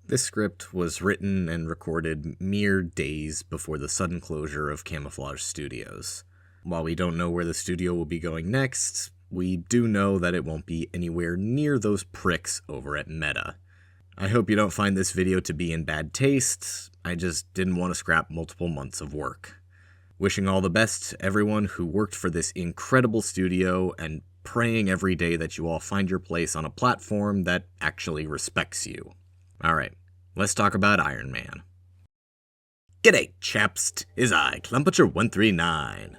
This script was written and recorded mere days before the sudden closure of Camouflaj Studios. While we don't know where the studio will be going next, we do know that it won't be anywhere near those pricks over at Meta. I hope you don't find this video to be in bad taste. I just didn't want to scrap multiple months of work. Wishing all the best to everyone who worked for this incredible studio, and praying every day that you all find your place on a platform that actually respects you. Alright, let's talk about Iron Man. G'day chaps, 'tis I, Clumpatcher139.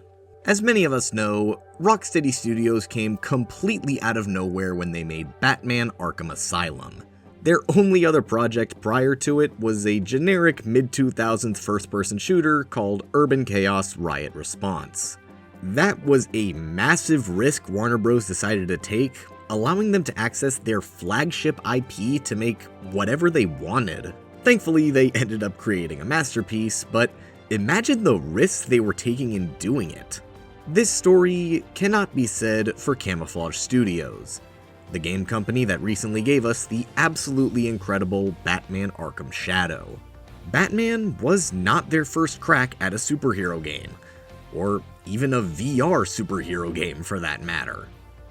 As many of us know, Rocksteady Studios came completely out of nowhere when they made Batman Arkham Asylum. Their only other project prior to it was a generic mid-2000s first-person shooter called Urban Chaos Riot Response. That was a massive risk Warner Bros. Decided to take, allowing them to access their flagship IP to make whatever they wanted. Thankfully, they ended up creating a masterpiece, but imagine the risks they were taking in doing it. This story cannot be said for Camouflaj Studios, the game company that recently gave us the absolutely incredible Batman Arkham Shadow. Batman was not their first crack at a superhero game, or even a VR superhero game for that matter.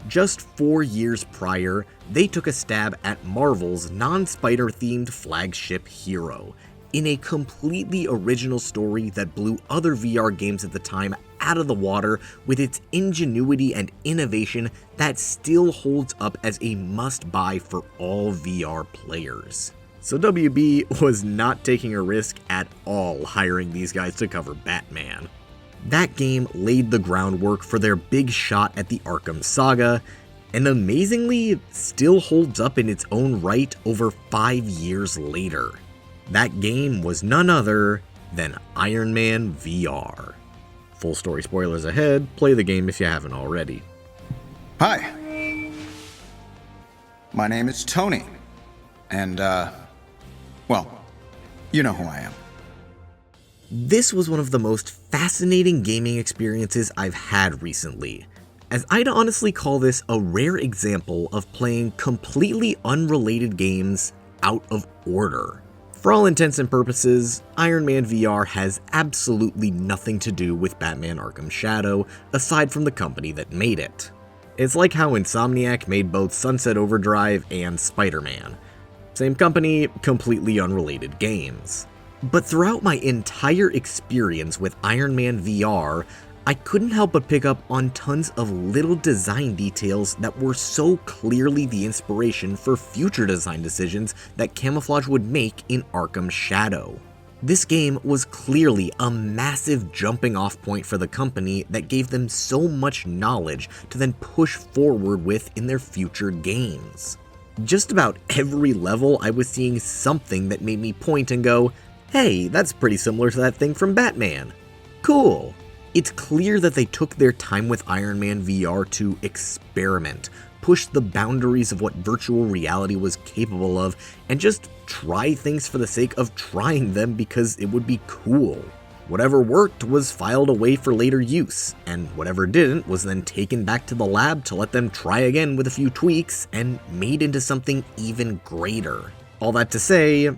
Just 4 years prior, they took a stab at Marvel's non-spider themed flagship hero, in a completely original story that blew other VR games at the time out of the water with its ingenuity and innovation that still holds up as a must-buy for all VR players. So WB was not taking a risk at all hiring these guys to cover Batman. That game laid the groundwork for their big shot at the Arkham saga, and amazingly still holds up in its own right over 5 years later. That game was none other than Iron Man VR. Full story spoilers ahead, play the game if you haven't already. Hi. My name is Tony. And, well, you know who I am. This was one of the most fascinating gaming experiences I've had recently, as I'd honestly call this a rare example of playing completely unrelated games out of order. For all intents and purposes, Iron Man VR has absolutely nothing to do with Batman Arkham Shadow, aside from the company that made it. It's like how Insomniac made both Sunset Overdrive and Spider-Man. Same company, completely unrelated games. But throughout my entire experience with Iron Man VR, I couldn't help but pick up on tons of little design details that were so clearly the inspiration for future design decisions that Camouflaj would make in Arkham Shadow. This game was clearly a massive jumping off point for the company that gave them so much knowledge to then push forward with in their future games. Just about every level I was seeing something that made me point and go, hey, that's pretty similar to that thing from Batman. Cool. It's clear that they took their time with Iron Man VR to experiment, push the boundaries of what virtual reality was capable of, and just try things for the sake of trying them because it would be cool. Whatever worked was filed away for later use, and whatever didn't was then taken back to the lab to let them try again with a few tweaks and made into something even greater. All that to say,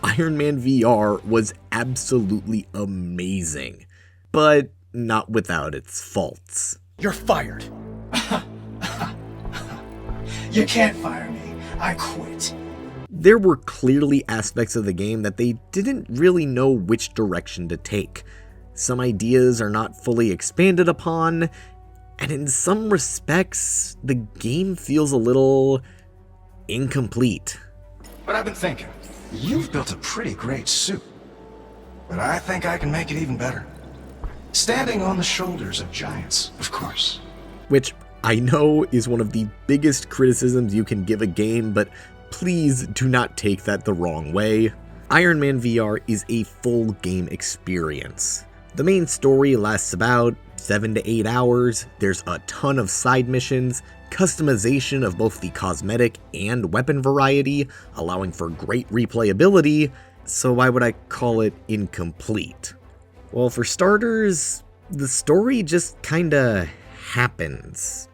Iron Man VR was absolutely amazing, but not without its faults. You're fired. You can't fire me. I quit. There were clearly aspects of the game that they didn't really know which direction to take. Some ideas are not fully expanded upon, and in some respects, the game feels a little incomplete. But I've been thinking, you've built a pretty great suit. But I think I can make it even better. Standing on the shoulders of giants, of course. Which I know is one of the biggest criticisms you can give a game, but please do not take that the wrong way. Iron Man VR is a full game experience. The main story lasts about 7 to 8 hours, there's a ton of side missions, customization of both the cosmetic and weapon variety, allowing for great replayability, so why would I call it incomplete? Well, for starters, the story just kinda happens,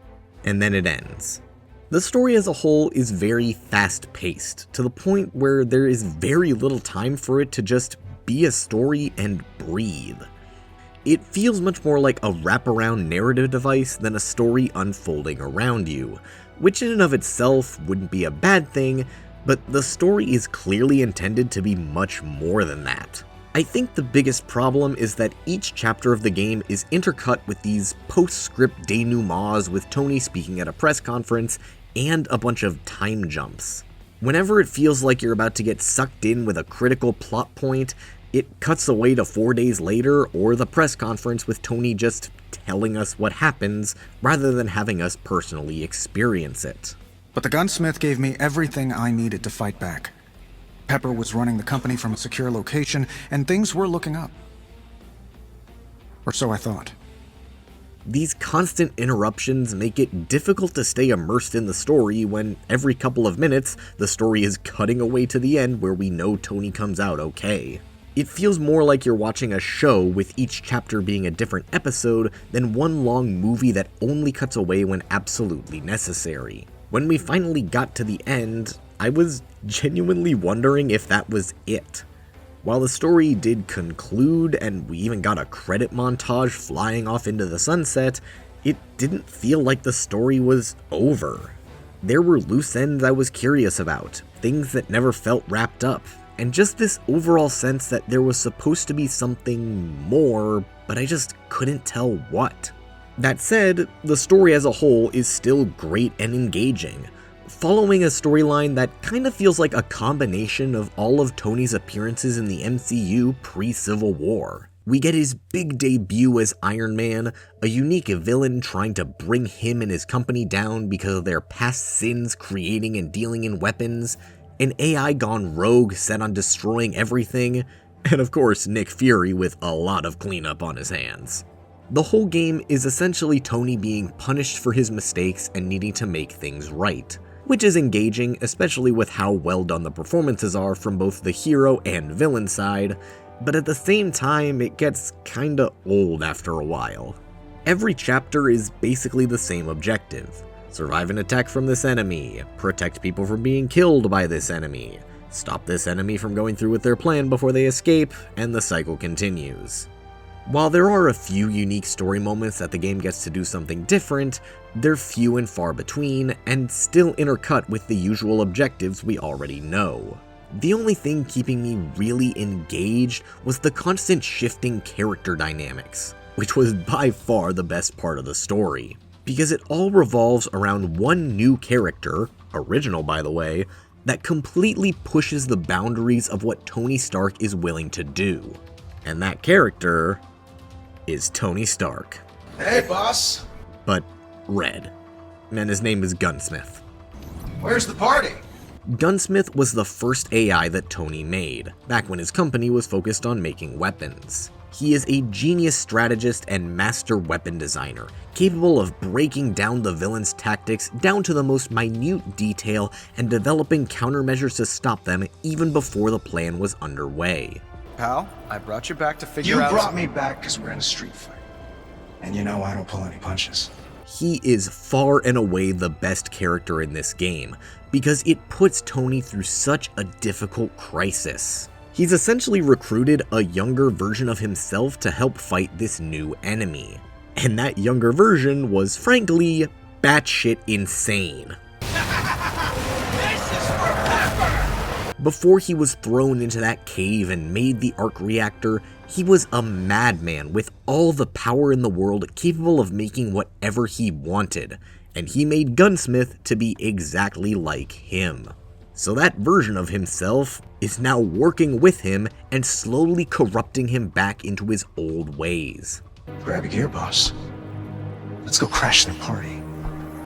and then it ends. The story as a whole is very fast-paced, to the point where there is very little time for it to just be a story and breathe. It feels much more like a wraparound narrative device than a story unfolding around you, which in and of itself wouldn't be a bad thing, but the story is clearly intended to be much more than that. I think the biggest problem is that each chapter of the game is intercut with these postscript denouements with Tony speaking at a press conference and a bunch of time jumps. Whenever it feels like you're about to get sucked in with a critical plot point, it cuts away to 4 days later or the press conference with Tony just telling us what happens rather than having us personally experience it. But the Gunsmith gave me everything I needed to fight back. Pepper was running the company from a secure location, and things were looking up. Or so I thought. These constant interruptions make it difficult to stay immersed in the story when every couple of minutes the story is cutting away to the end where we know Tony comes out okay. It feels more like you're watching a show with each chapter being a different episode than one long movie that only cuts away when absolutely necessary. When we finally got to the end, I was genuinely wondering if that was it. While the story did conclude and we even got a credit montage flying off into the sunset, it didn't feel like the story was over. There were loose ends I was curious about, things that never felt wrapped up, and just this overall sense that there was supposed to be something more, but I just couldn't tell what. That said, the story as a whole is still great and engaging, following a storyline that kind of feels like a combination of all of Tony's appearances in the MCU pre-Civil War. We get his big debut as Iron Man, a unique villain trying to bring him and his company down because of their past sins creating and dealing in weapons, an AI gone rogue set on destroying everything, and of course Nick Fury with a lot of cleanup on his hands. The whole game is essentially Tony being punished for his mistakes and needing to make things right, which is engaging, especially with how well done the performances are from both the hero and villain side, but at the same time it gets kinda old after a while. Every chapter is basically the same objective: survive an attack from this enemy, protect people from being killed by this enemy, stop this enemy from going through with their plan before they escape, and the cycle continues. While there are a few unique story moments that the game gets to do something different, they're few and far between, and still intercut with the usual objectives we already know. The only thing keeping me really engaged was the constant shifting character dynamics, which was by far the best part of the story, because it all revolves around one new character, original by the way, that completely pushes the boundaries of what Tony Stark is willing to do. And that character is Tony Stark. Hey, boss. But red. And his name is Gunsmith. Where's the party? Gunsmith was the first AI that Tony made, back when his company was focused on making weapons. He is a genius strategist and master weapon designer, capable of breaking down the villain's tactics down to the most minute detail and developing countermeasures to stop them even before the plan was underway. Pal, I brought you back to figure You out... brought me back because we're in a street fight. And you know I don't pull any punches. He is far and away the best character in this game, because it puts Tony through such a difficult crisis. He's essentially recruited a younger version of himself to help fight this new enemy. And that younger version was, frankly, batshit insane. Before he was thrown into that cave and made the arc reactor, he was a madman with all the power in the world, capable of making whatever he wanted, and he made Gunsmith to be exactly like him. So that version of himself is now working with him and slowly corrupting him back into his old ways. Grab your gear, boss. Let's go crash their party.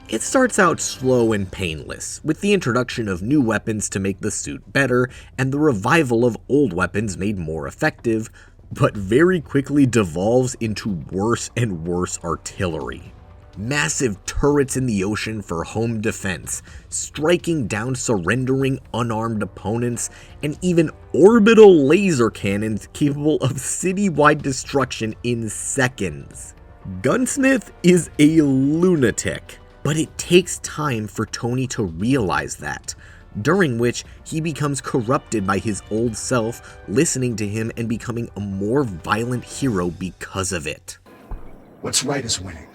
It starts out slow and painless, with the introduction of new weapons to make the suit better, and the revival of old weapons made more effective, but very quickly devolves into worse and worse artillery. Massive turrets in the ocean for home defense, striking down surrendering unarmed opponents, and even orbital laser cannons capable of citywide destruction in seconds. Gunsmith is a lunatic, But it takes time for Tony to realize that, during which he becomes corrupted by his old self, listening to him and becoming a more violent hero because of it. What's right is winning.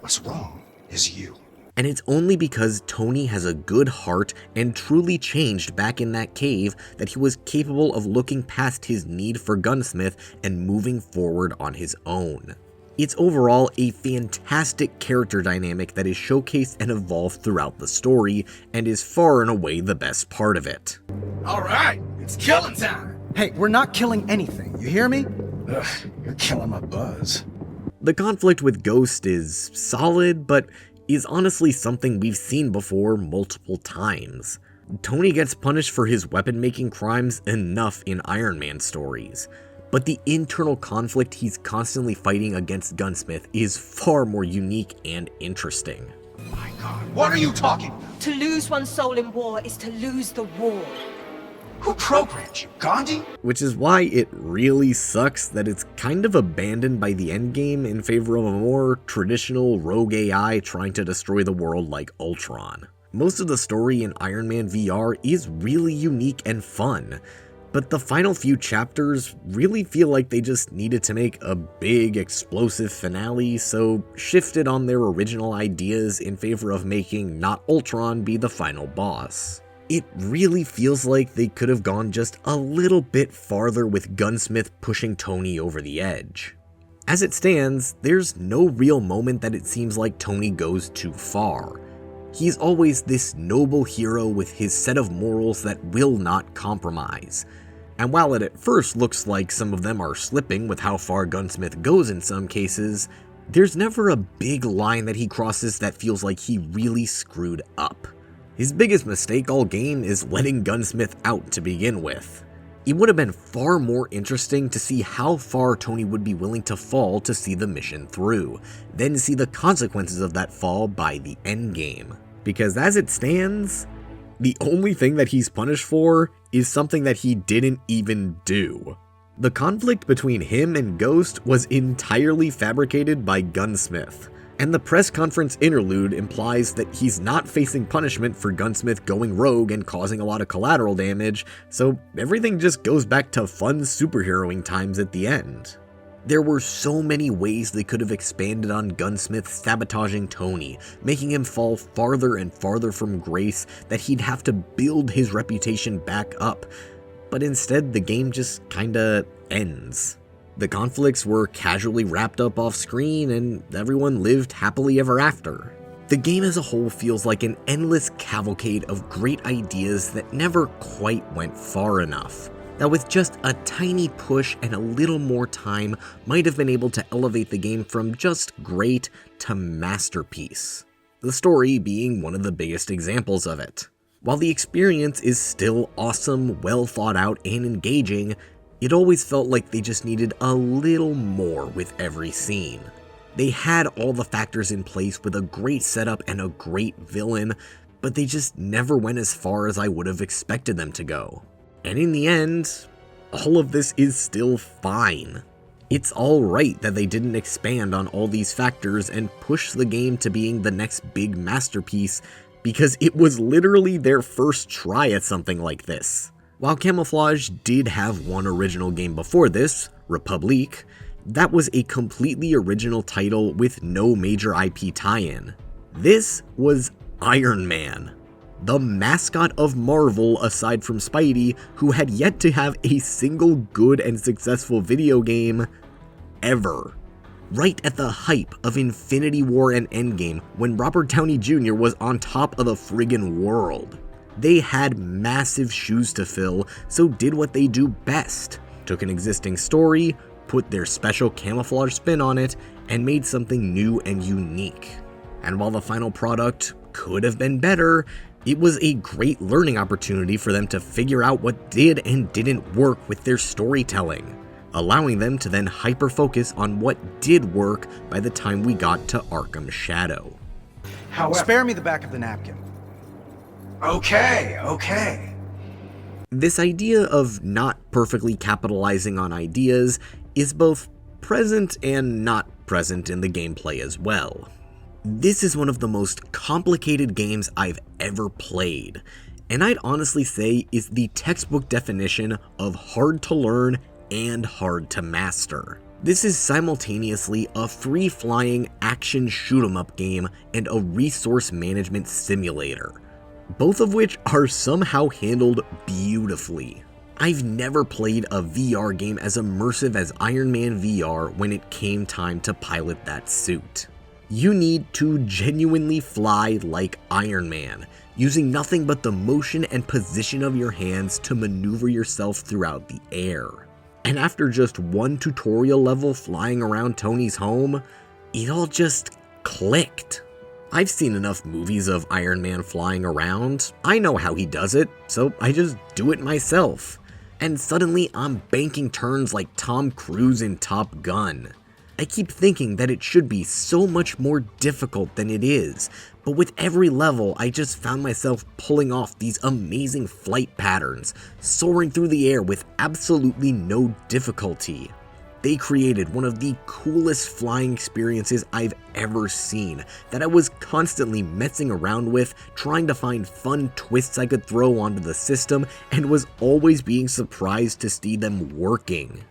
What's wrong is you. And it's only because Tony has a good heart and truly changed back in that cave that he was capable of looking past his need for Gunsmith and moving forward on his own. It's overall a fantastic character dynamic that is showcased and evolved throughout the story, and is far and away the best part of it. Alright, it's killing time! Hey, we're not killing anything, you hear me? Ugh, you're killing my buzz. The conflict with Ghost is solid, but is honestly something we've seen before multiple times. Tony gets punished for his weapon-making crimes enough in Iron Man stories, but the internal conflict he's constantly fighting against Gunsmith is far more unique and interesting. My God, what are you talking about? To lose one's soul in war is to lose the war. Who programmed you, Gandhi? Which is why it really sucks that it's kind of abandoned by the endgame in favor of a more traditional rogue AI trying to destroy the world like Ultron. Most of the story in Iron Man VR is really unique and fun, but the final few chapters really feel like they just needed to make a big, explosive finale, so shifted on their original ideas in favor of making not Ultron be the final boss. It really feels like they could have gone just a little bit farther with Gunsmith pushing Tony over the edge. As it stands, there's no real moment that it seems like Tony goes too far. He's always this noble hero with his set of morals that will not compromise. And while it at first looks like some of them are slipping with how far Gunsmith goes in some cases, there's never a big line that he crosses that feels like he really screwed up. His biggest mistake all game is letting Gunsmith out to begin with. It would have been far more interesting to see how far Tony would be willing to fall to see the mission through, then see the consequences of that fall by the endgame. Because as it stands, the only thing that he's punished for is something that he didn't even do. The conflict between him and Ghost was entirely fabricated by Gunsmith, and the press conference interlude implies that he's not facing punishment for Gunsmith going rogue and causing a lot of collateral damage, so everything just goes back to fun superheroing times at the end. There were so many ways they could have expanded on Gunsmith sabotaging Tony, making him fall farther and farther from grace that he'd have to build his reputation back up, but instead the game just kinda ends. The conflicts were casually wrapped up off screen and everyone lived happily ever after. The game as a whole feels like an endless cavalcade of great ideas that never quite went far enough, that with just a tiny push and a little more time might have been able to elevate the game from just great to masterpiece. The story being one of the biggest examples of it. While the experience is still awesome, well thought out, and engaging, it always felt like they just needed a little more with every scene. They had all the factors in place with a great setup and a great villain, but they just never went as far as I would have expected them to go. And in the end, all of this is still fine. It's alright that they didn't expand on all these factors and push the game to being the next big masterpiece, because it was literally their first try at something like this. While Camouflaj did have one original game before this, Republique, that was a completely original title with no major IP tie-in. This was Iron Man, the mascot of Marvel aside from Spidey, who had yet to have a single good and successful video game ever. Right at the hype of Infinity War and Endgame, when Robert Downey Jr. was on top of the friggin' world. They had massive shoes to fill, so did what they do best. Took an existing story, put their special camouflage spin on it, and made something new and unique. And while the final product could have been better, it was a great learning opportunity for them to figure out what did and didn't work with their storytelling, allowing them to then hyper-focus on what did work by the time we got to Arkham Shadow. However, Spare me the back of the napkin. Okay. This idea of not perfectly capitalizing on ideas is both present and not present in the gameplay as well. This is one of the most complicated games I've ever played, and I'd honestly say is the textbook definition of hard to learn and hard to master. This is simultaneously a free-flying action shoot-'em-up game and a resource management simulator, both of which are somehow handled beautifully. I've never played a VR game as immersive as Iron Man VR when it came time to pilot that suit. You need to genuinely fly like Iron Man, using nothing but the motion and position of your hands to maneuver yourself throughout the air. And after just one tutorial level flying around Tony's home, it all just clicked. I've seen enough movies of Iron Man flying around, I know how he does it, so I just do it myself. And suddenly I'm banking turns like Tom Cruise in Top Gun. I keep thinking that it should be so much more difficult than it is, but with every level I just found myself pulling off these amazing flight patterns, soaring through the air with absolutely no difficulty. They created one of the coolest flying experiences I've ever seen that I was constantly messing around with, trying to find fun twists I could throw onto the system, and was always being surprised to see them working.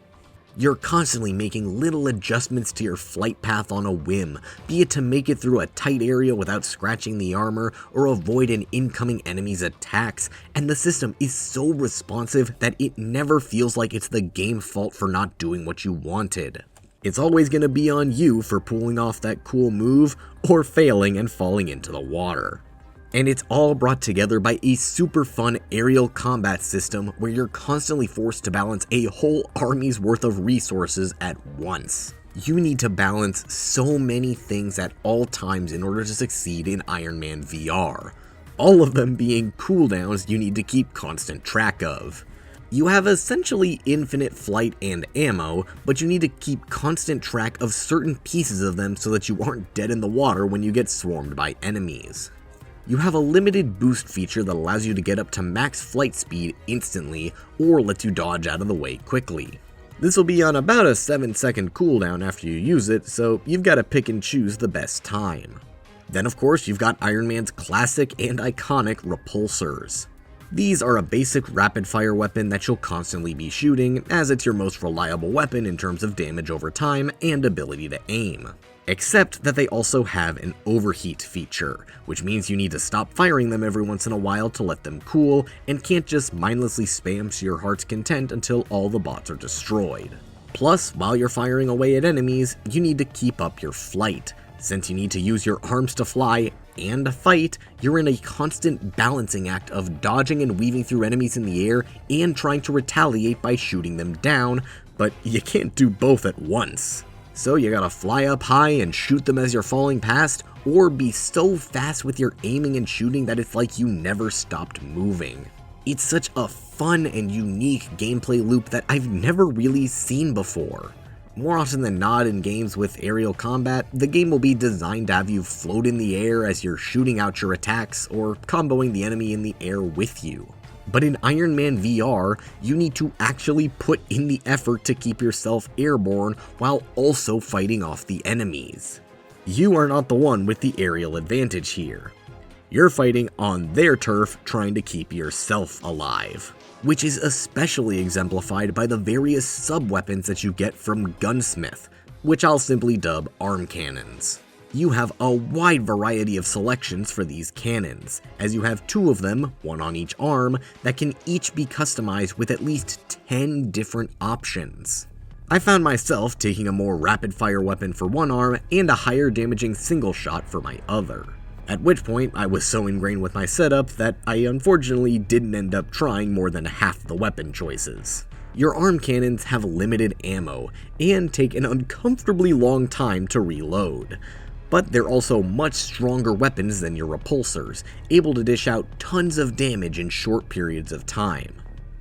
You're constantly making little adjustments to your flight path on a whim, be it to make it through a tight area without scratching the armor or avoid an incoming enemy's attacks, and the system is so responsive that it never feels like it's the game's fault for not doing what you wanted. It's always going to be on you for pulling off that cool move or failing and falling into the water. And it's all brought together by a super fun aerial combat system where you're constantly forced to balance a whole army's worth of resources at once. You need to balance so many things at all times in order to succeed in Iron Man VR, all of them being cooldowns you need to keep constant track of. You have essentially infinite flight and ammo, but you need to keep constant track of certain pieces of them so that you aren't dead in the water when you get swarmed by enemies. You have a limited boost feature that allows you to get up to max flight speed instantly or lets you dodge out of the way quickly. This will be on about a 7-second cooldown after you use it, so you've got to pick and choose the best time. Then of course you've got Iron Man's classic and iconic repulsors. These are a basic rapid-fire weapon that you'll constantly be shooting, as it's your most reliable weapon in terms of damage over time and ability to aim. Except that they also have an overheat feature, which means you need to stop firing them every once in a while to let them cool, and can't just mindlessly spam to your heart's content until all the bots are destroyed. Plus, while you're firing away at enemies, you need to keep up your flight. Since you need to use your arms to fly and fight, you're in a constant balancing act of dodging and weaving through enemies in the air and trying to retaliate by shooting them down, but you can't do both at once. So you gotta fly up high and shoot them as you're falling past, or be so fast with your aiming and shooting that it's like you never stopped moving. It's such a fun and unique gameplay loop that I've never really seen before. More often than not in games with aerial combat, the game will be designed to have you float in the air as you're shooting out your attacks or comboing the enemy in the air with you. But in Iron Man VR, you need to actually put in the effort to keep yourself airborne while also fighting off the enemies. You are not the one with the aerial advantage here. You're fighting on their turf trying to keep yourself alive, which is especially exemplified by the various sub-weapons that you get from Gunsmith, which I'll simply dub arm cannons. You have a wide variety of selections for these cannons, as you have 2 of them, one on each arm, that can each be customized with at least 10 different options. I found myself taking a more rapid-fire weapon for one arm and a higher damaging single shot for my other. At which point, I was so ingrained with my setup that I unfortunately didn't end up trying more than half the weapon choices. Your arm cannons have limited ammo, and take an uncomfortably long time to reload. But they're also much stronger weapons than your repulsors, able to dish out tons of damage in short periods of time.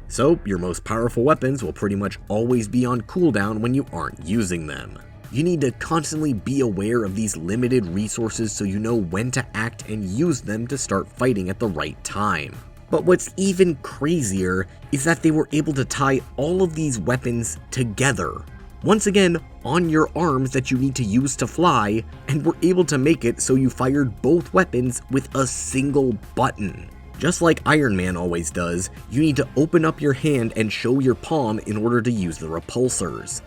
So, your most powerful weapons will pretty much always be on cooldown when you aren't using them. You need to constantly be aware of these limited resources so you know when to act and use them to start fighting at the right time. But what's even crazier is that they were able to tie all of these weapons together. once again on your arms that you need to use to fly, and were able to make it so you fired both weapons with a single button. Just like Iron Man always does, you need to open up your hand and show your palm in order to use the repulsors.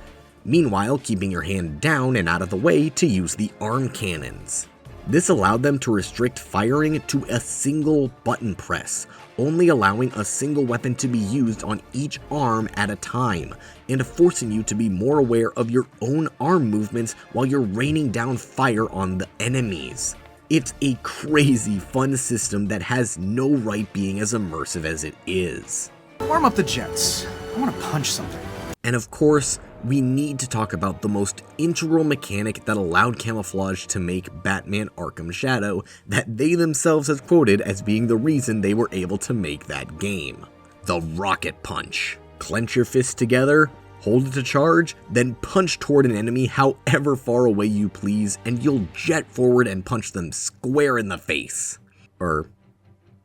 Meanwhile, keeping your hand down and out of the way to use the arm cannons. This allowed them to restrict firing to a single button press, only allowing a single weapon to be used on each arm at a time, and forcing you to be more aware of your own arm movements while you're raining down fire on the enemies. It's a crazy fun system that has no right being as immersive as it is. Warm up the jets. I want to punch something. And of course, we need to talk about the most integral mechanic that allowed Camouflaj to make Batman Arkham Shadow that they themselves have quoted as being the reason they were able to make that game. The Rocket Punch. Clench your fists together, hold it to charge, then punch toward an enemy however far away you please, and you'll jet forward and punch them square in the face. Or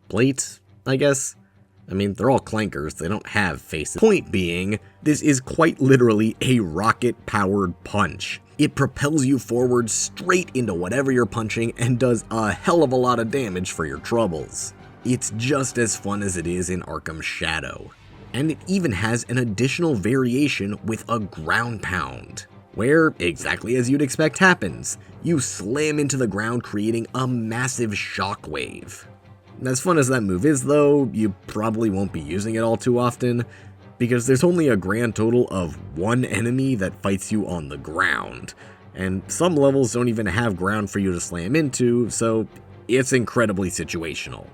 plate, I guess? I mean, they're all clankers, they don't have faces. Point being, this is quite literally a rocket-powered punch. It propels you forward straight into whatever you're punching and does a hell of a lot of damage for your troubles. It's just as fun as it is in Arkham Shadow. And it even has an additional variation with a ground pound, where, exactly as you'd expect happens, you slam into the ground creating a massive shockwave. As fun as that move is though, you probably won't be using it all too often, because there's only a grand total of one enemy that fights you on the ground, and some levels don't even have ground for you to slam into, so it's incredibly situational.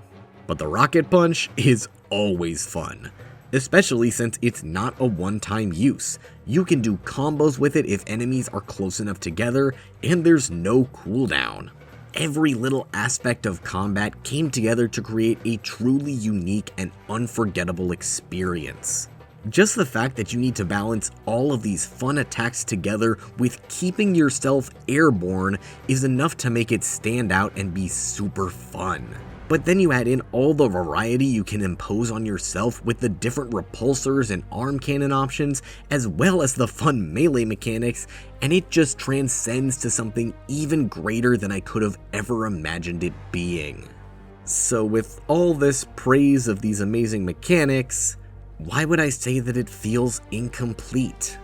But the Rocket Punch is always fun, especially since it's not a one-time use. You can do combos with it if enemies are close enough together, and there's no cooldown. Every little aspect of combat came together to create a truly unique and unforgettable experience. Just the fact that you need to balance all of these fun attacks together with keeping yourself airborne is enough to make it stand out and be super fun. But then you add in all the variety you can impose on yourself with the different repulsors and arm cannon options, as well as the fun melee mechanics, and it just transcends to something even greater than I could have ever imagined it being. So with all this praise of these amazing mechanics, why would I say that it feels incomplete?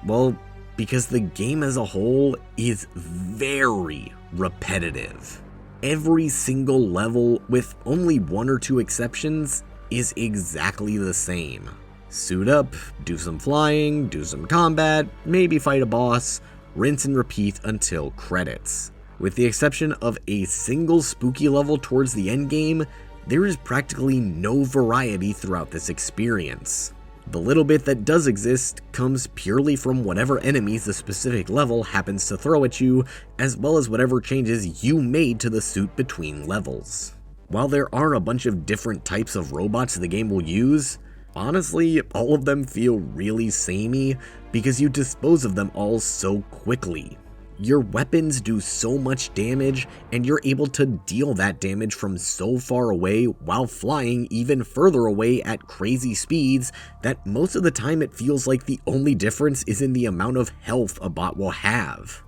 Well, because the game as a whole is very repetitive. Every single level, with only one or two exceptions, is exactly the same. Suit up, do some flying, do some combat, maybe fight a boss, rinse and repeat until credits. With the exception of a single spooky level towards the endgame, there is practically no variety throughout this experience. The little bit that does exist comes purely from whatever enemies the specific level happens to throw at you, as well as whatever changes you made to the suit between levels. While there are a bunch of different types of robots the game will use, honestly, all of them feel really samey because you dispose of them all so quickly. Your weapons do so much damage, and you're able to deal that damage from so far away while flying even further away at crazy speeds that most of the time it feels like the only difference is in the amount of health a bot will have.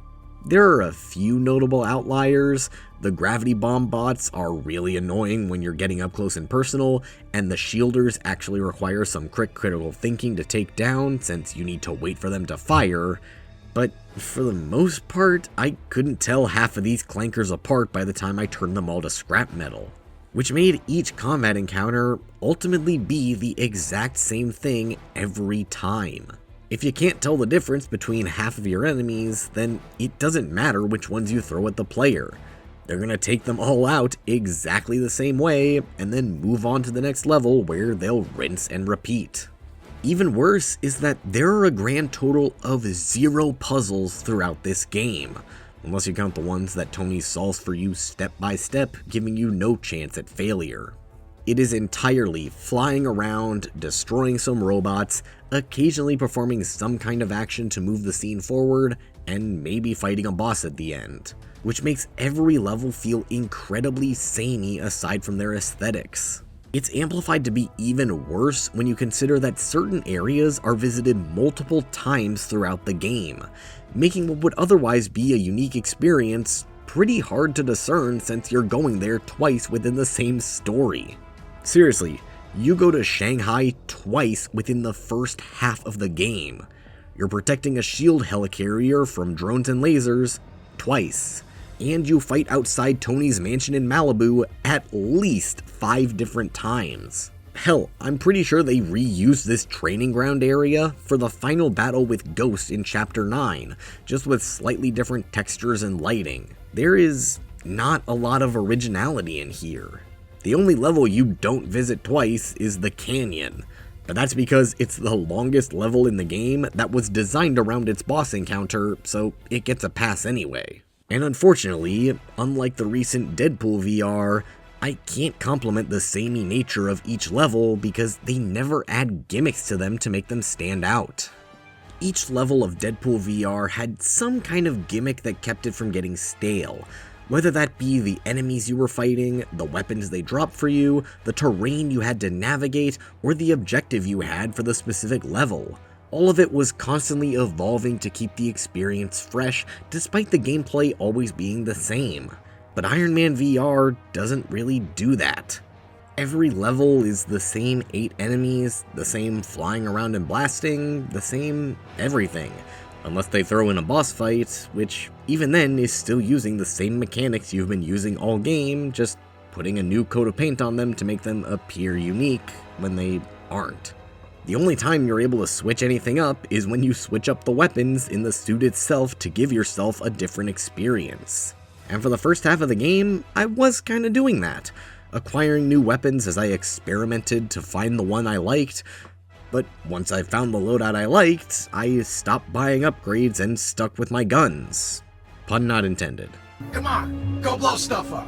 There are a few notable outliers. The gravity bomb bots are really annoying when you're getting up close and personal, and the shielders actually require some critical thinking to take down since you need to wait for them to fire. But for the most part, I couldn't tell half of these clankers apart by the time I turned them all to scrap metal, which made each combat encounter ultimately be the exact same thing every time. If you can't tell the difference between half of your enemies, then it doesn't matter which ones you throw at the player. They're gonna take them all out exactly the same way, and then move on to the next level where they'll rinse and repeat. Even worse is that there are a grand total of 0 puzzles throughout this game, unless you count the ones that Tony solves for you step by step, giving you no chance at failure. It is entirely flying around, destroying some robots, occasionally performing some kind of action to move the scene forward, and maybe fighting a boss at the end, which makes every level feel incredibly samey aside from their aesthetics. It's amplified to be even worse when you consider that certain areas are visited multiple times throughout the game, making what would otherwise be a unique experience pretty hard to discern since you're going there twice within the same story. Seriously, you go to Shanghai twice within the first half of the game. You're protecting a S.H.I.E.L.D. helicarrier from drones and lasers twice. And you fight outside Tony's mansion in Malibu at least 5 different times. Hell, I'm pretty sure they reused this training ground area for the final battle with Ghost in Chapter 9, just with slightly different textures and lighting. There is not a lot of originality in here. The only level you don't visit twice is the canyon, but that's because it's the longest level in the game that was designed around its boss encounter, so it gets a pass anyway. And unfortunately, unlike the recent Deadpool VR, I can't compliment the samey nature of each level because they never add gimmicks to them to make them stand out. Each level of Deadpool VR had some kind of gimmick that kept it from getting stale, whether that be the enemies you were fighting, the weapons they dropped for you, the terrain you had to navigate, or the objective you had for the specific level. All of it was constantly evolving to keep the experience fresh, despite the gameplay always being the same. But Iron Man VR doesn't really do that. Every level is the same 8 enemies, the same flying around and blasting, the same everything. Unless they throw in a boss fight, which even then is still using the same mechanics you've been using all game, just putting a new coat of paint on them to make them appear unique when they aren't. The only time you're able to switch anything up is when you switch up the weapons in the suit itself to give yourself a different experience. And for the first half of the game, I was kinda doing that, acquiring new weapons as I experimented to find the one I liked, but once I found the loadout I liked, I stopped buying upgrades and stuck with my guns. Pun not intended. Come on, go blow stuff up.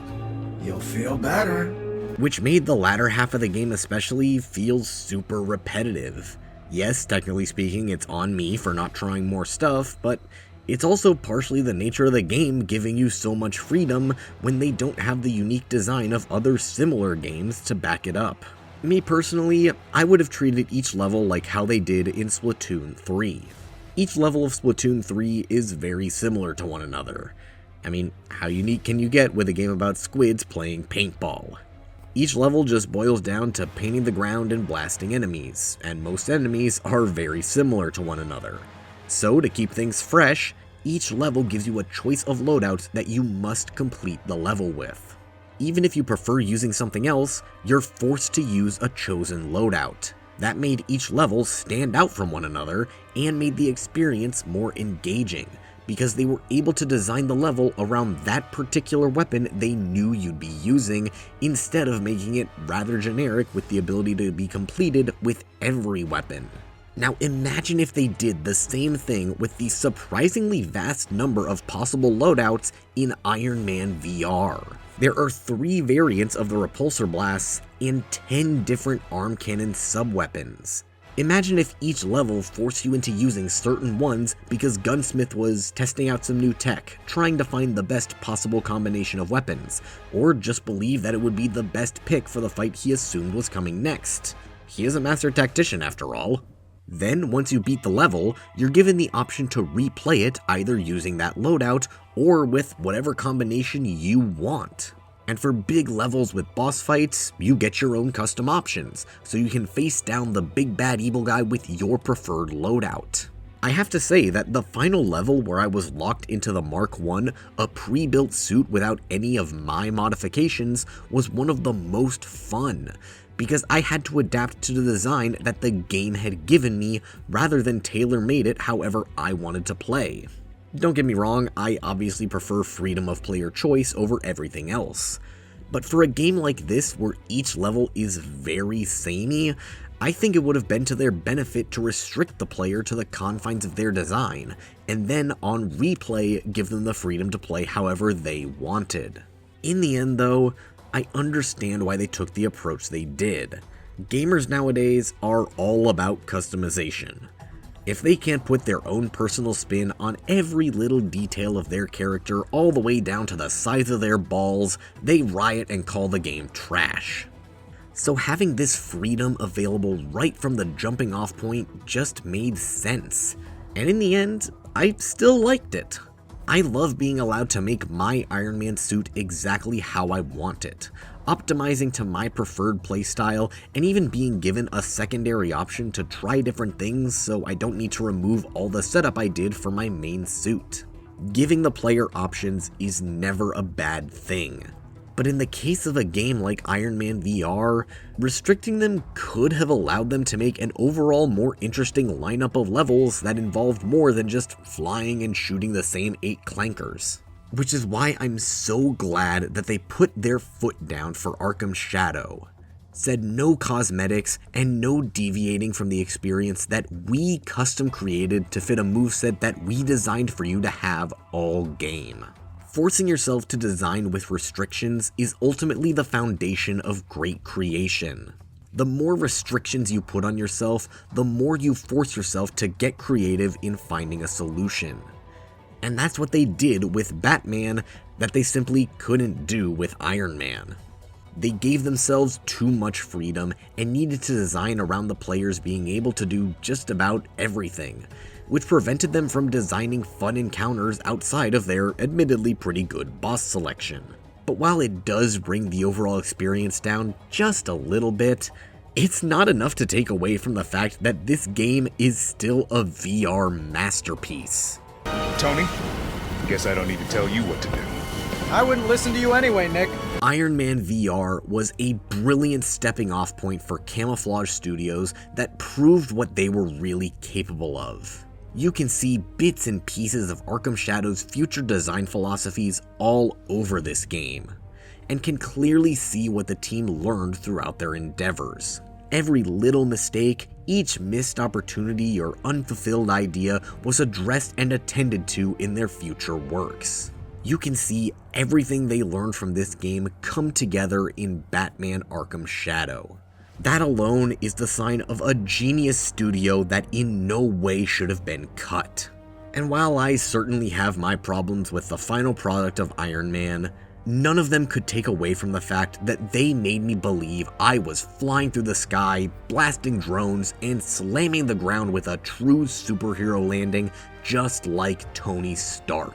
You'll feel better. Which made the latter half of the game especially feel super repetitive. Yes, technically speaking, it's on me for not trying more stuff, but it's also partially the nature of the game giving you so much freedom when they don't have the unique design of other similar games to back it up. Me personally, I would have treated each level like how they did in Splatoon 3. Each level of Splatoon 3 is very similar to one another. I mean, how unique can you get with a game about squids playing paintball? Each level just boils down to painting the ground and blasting enemies, and most enemies are very similar to one another. So to keep things fresh, each level gives you a choice of loadouts that you must complete the level with. Even if you prefer using something else, you're forced to use a chosen loadout. That made each level stand out from one another and made the experience more engaging, because they were able to design the level around that particular weapon they knew you'd be using, instead of making it rather generic with the ability to be completed with every weapon. Now imagine if they did the same thing with the surprisingly vast number of possible loadouts in Iron Man VR. There are 3 variants of the repulsor blasts and 10 different arm cannon sub-weapons. Imagine if each level forced you into using certain ones because Gunsmith was testing out some new tech, trying to find the best possible combination of weapons, or just believe that it would be the best pick for the fight he assumed was coming next. He is a master tactician after all. Then, once you beat the level, you're given the option to replay it either using that loadout or with whatever combination you want. And for big levels with boss fights, you get your own custom options, so you can face down the big bad evil guy with your preferred loadout. I have to say that the final level where I was locked into the Mark I, a pre-built suit without any of my modifications, was one of the most fun, because I had to adapt to the design that the game had given me rather than tailor-made it however I wanted to play. Don't get me wrong, I obviously prefer freedom of player choice over everything else. But for a game like this where each level is very samey, I think it would have been to their benefit to restrict the player to the confines of their design, and then on replay give them the freedom to play however they wanted. In the end though, I understand why they took the approach they did. Gamers nowadays are all about customization. If they can't put their own personal spin on every little detail of their character all the way down to the size of their balls, they riot and call the game trash. So having this freedom available right from the jumping off point just made sense. And in the end, I still liked it. I love being allowed to make my Iron Man suit exactly how I want it, optimizing to my preferred playstyle, and even being given a secondary option to try different things so I don't need to remove all the setup I did for my main suit. Giving the player options is never a bad thing. But in the case of a game like Iron Man VR, restricting them could have allowed them to make an overall more interesting lineup of levels that involved more than just flying and shooting the same 8 clankers. Which is why I'm so glad that they put their foot down for Arkham Shadow. Said no cosmetics and no deviating from the experience that we custom created to fit a moveset that we designed for you to have all game. Forcing yourself to design with restrictions is ultimately the foundation of great creation. The more restrictions you put on yourself, the more you force yourself to get creative in finding a solution. And that's what they did with Batman that they simply couldn't do with Iron Man. They gave themselves too much freedom and needed to design around the players being able to do just about everything, which prevented them from designing fun encounters outside of their admittedly pretty good boss selection. But while it does bring the overall experience down just a little bit, it's not enough to take away from the fact that this game is still a VR masterpiece. Tony, guess I don't need to tell you what to do. I wouldn't listen to you anyway, Nick. Iron Man VR was a brilliant stepping off point for Camouflaj Studios that proved what they were really capable of. You can see bits and pieces of Arkham Shadow's future design philosophies all over this game, and can clearly see what the team learned throughout their endeavors. Every little mistake, each missed opportunity or unfulfilled idea was addressed and attended to in their future works. You can see everything they learned from this game come together in Batman Arkham Shadow. That alone is the sign of a genius studio that in no way should have been cut. And while I certainly have my problems with the final product of Iron Man, none of them could take away from the fact that they made me believe I was flying through the sky, blasting drones, and slamming the ground with a true superhero landing just like Tony Stark.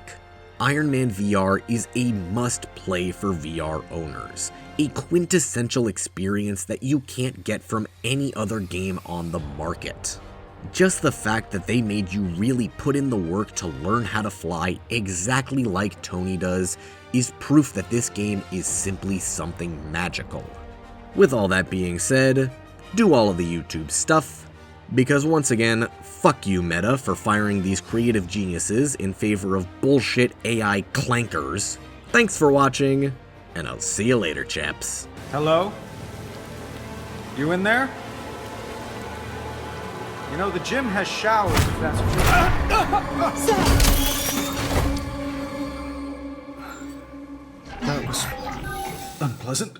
Iron Man VR is a must-play for VR owners, a quintessential experience that you can't get from any other game on the market. Just the fact that they made you really put in the work to learn how to fly exactly like Tony does is proof that this game is simply something magical. With all that being said, do all of the YouTube stuff, because once again, fuck you Meta for firing these creative geniuses in favor of bullshit AI clankers. Thanks for watching, and I'll see you later, chaps. Hello? You in there? You know, the gym has showers if that's what you... That was unpleasant.